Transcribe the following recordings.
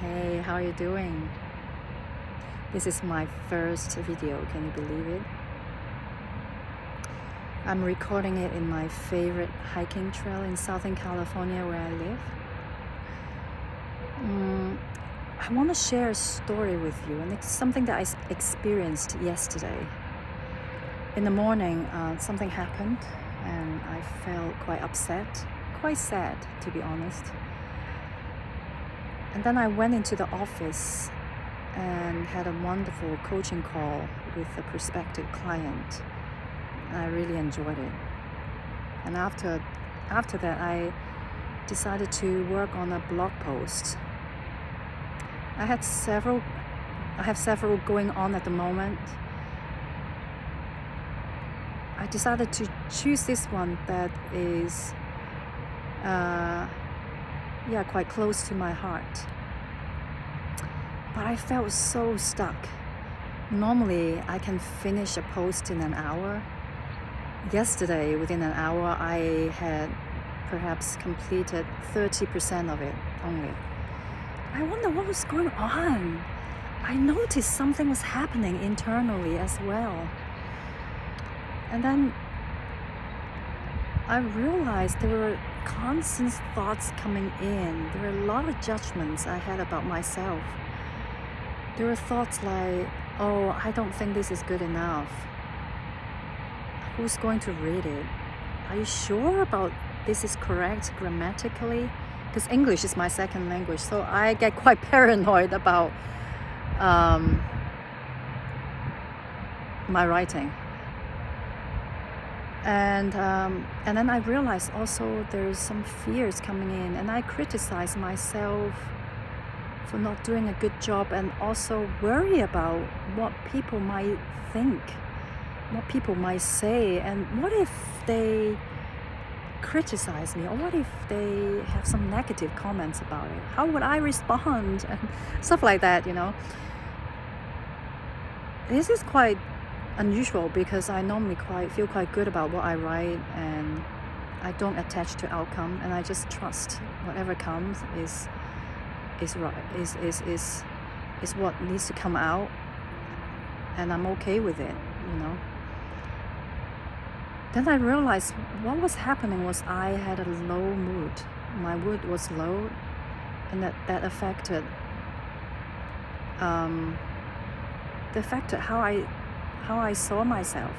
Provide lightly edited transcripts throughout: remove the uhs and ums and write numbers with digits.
Hey, how are you doing? This is my first video, can you believe it? I'm recording it in my favorite hiking trail in Southern California where I live. I want to share a story with you, and it's something that I experienced yesterday. In the morning, something happened, and I felt quite upset, quite sad to be honest. And then I went into the office and had a wonderful coaching call with a prospective client. I really enjoyed it. And after that, I decided to work on a blog post. I have several going on at the moment. I decided to choose this one that is quite close to my heart. But I felt so stuck. Normally, I can finish a post in an hour. Yesterday, within an hour, I had perhaps completed 30% of it only. I wonder what was going on. I noticed something was happening internally as well. And then I realized there were constant thoughts coming in. There were a lot of judgments I had about myself. There were thoughts like, oh, I don't think this is good enough. Who's going to read it? Are you sure about this is correct grammatically? Because English is my second language, so I get quite paranoid about my writing. And then I realized also there's some fears coming in, and I criticize myself for not doing a good job, and also worry about what people might think, what people might say, and what if they criticize me, or what if they have some negative comments about it? How would I respond? And stuff like that, you know. This is quite unusual because I normally feel quite good about what I write, and I don't attach to outcome, and I just trust whatever comes is what needs to come out, and I'm okay with it, you know. Then I realized what was happening was I had a low mood. My mood was low, and that affected how I saw myself.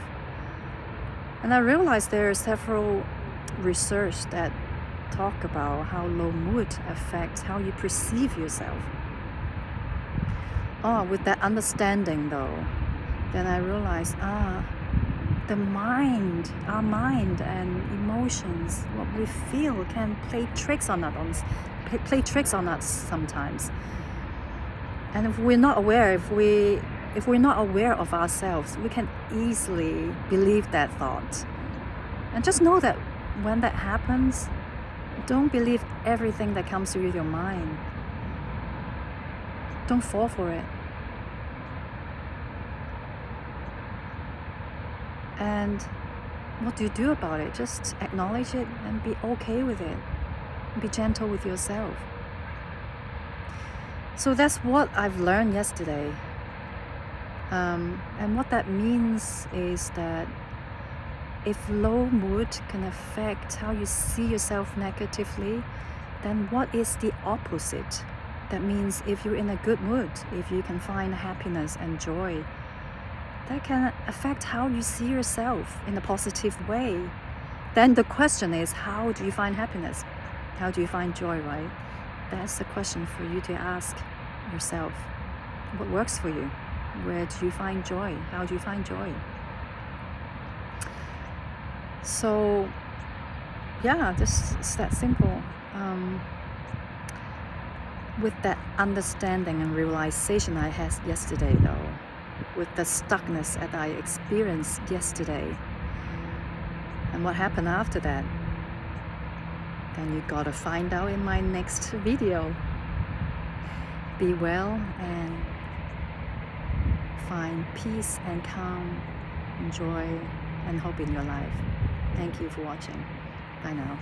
And I realized there are several research that talk about how low mood affects how you perceive yourself. With that understanding though, then I realized, our mind and emotions, what we feel can play tricks on us sometimes. And if we're not aware, if we're not aware of ourselves, we can easily believe that thought. And just know that when that happens, don't believe everything that comes through your mind. Don't fall for it. And what do you do about it? Just acknowledge it and be okay with it. Be gentle with yourself. So that's what I've learned yesterday. And what that means is that if low mood can affect how you see yourself negatively, then what is the opposite? That means if you're in a good mood, if you can find happiness and joy, that can affect how you see yourself in a positive way. Then the question is, how do you find happiness? How do you find joy, right? That's the question for you to ask yourself. What works for you? Where do you find joy? How do you find joy? So, it's that simple. With that understanding and realization I had yesterday though, with the stuckness that I experienced yesterday, and what happened after that, then you gotta find out in my next video. Be well and find peace and calm, and joy and hope in your life. Thank you for watching. Bye now.